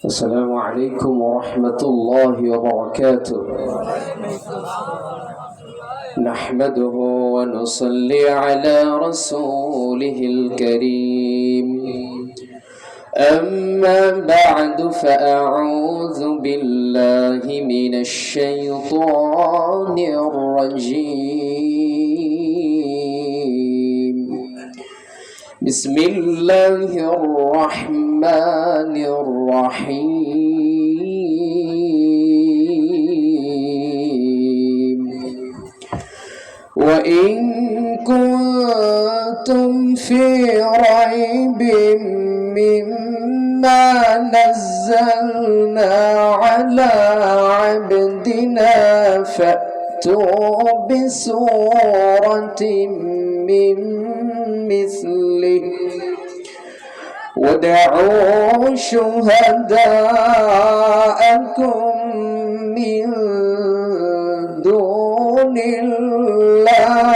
السلام عليكم ورحمة الله وبركاته. نحمده ونصلي على رسوله الكريم. أما بعد فأعوذ بالله من الشيطان الرجيم. بسم الله الرحمن الرحيم. وإن كنتم في ريب مما نزلنا على عبدنا فأتوا بسورة من مثله وادعوا شهداءكم من دون الله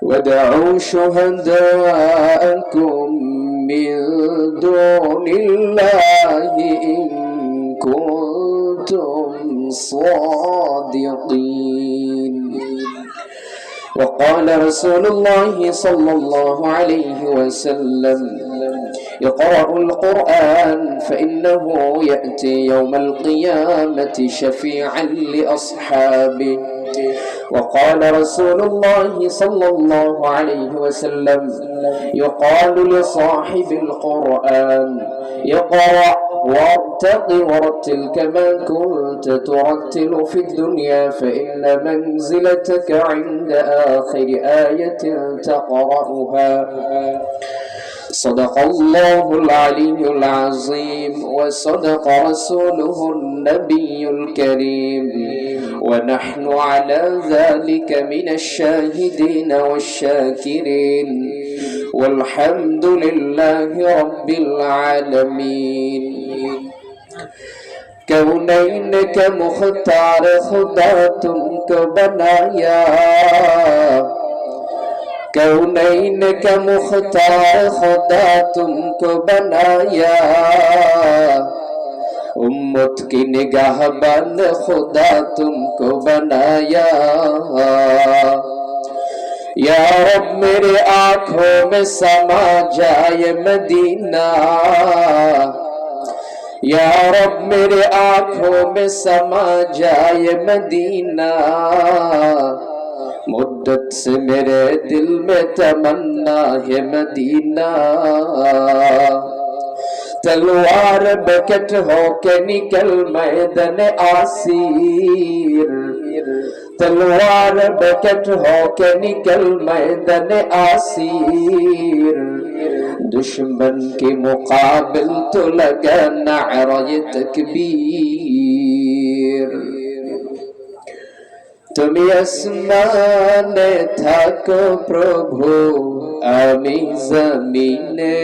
وادعوا شهداءكم من دون الله إن كنتم صادقين. وقال رسول الله صلى الله عليه وسلم: اقرأوا القرآن فإنه يأتي يوم القيامة شفيعا لأصحابه. وقال رسول الله صلى الله عليه وسلم: يقال لصاحب القرآن: اقرأ وارتق ورتل كما كنت ترتل في الدنيا فإن منزلتك عند آخر آية تقرأها. صدق الله العلي العظيم وصدق رسوله النبي الكريم، ونحن على ذلك من الشاهدين والشاكرين، والحمد لله رب العالمين. कौनैन के मुख्तार खुदा तुमको बनाया, कौनैन के मुख्तार खुदा तुमको बनाया, उम्मत की निगाहबान खुदा तुमको बनाया। या रब मेरे आँखों में समा जाए मदीना, या रब मेरे आँखों में समा जाए मदीना, मुद्दत से मेरे दिल में तमन्ना है मदीना। तलवार बकट हो के निकल मैदान आसीर, तलवार बकट हो के निकल मैदान आसीर, दुश्मन के मुकाबिल तो लगा नारे तकबीर। তুমি আসমানে থাকো প্রভু আমি জমিনে,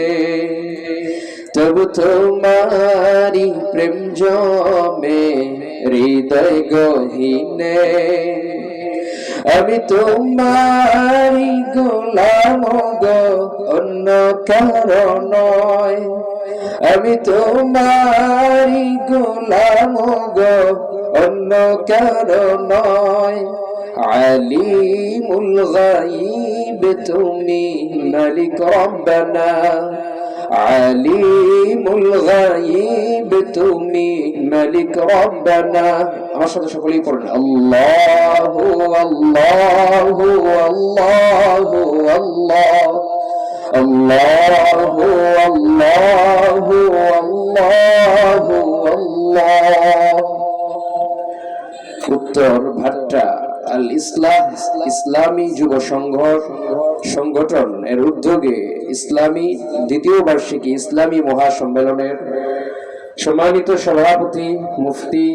তবু তোমারি প্রেম জমে হৃদয় গহীনে। আমি তোমারি গোলাম গো অন্য কারো নয়, আমি তোমারি গোলাম গো অন্য কারো নয়। আলিমুল গায়ব তুমি মালিক রব্বানা, আলিমুল গায়ব তুমি মালিক রব্বানা। আমার সাথে সকলেই পড়েন আল্লাহু আল্লাহু আল্লাহু আল্লাহ, আল্লাহু আল্লাহু আল্লাহু আল্লাহ। উত্তর ভাট্টা আল ইসলাম ইসলামী যুব সংগঠন এর উদ্যোগে ইসলামী দ্বিতীয় বার্ষিকী ইসলামী মহাসম্মেলনের সম্মানিত সভাপতি মুফতি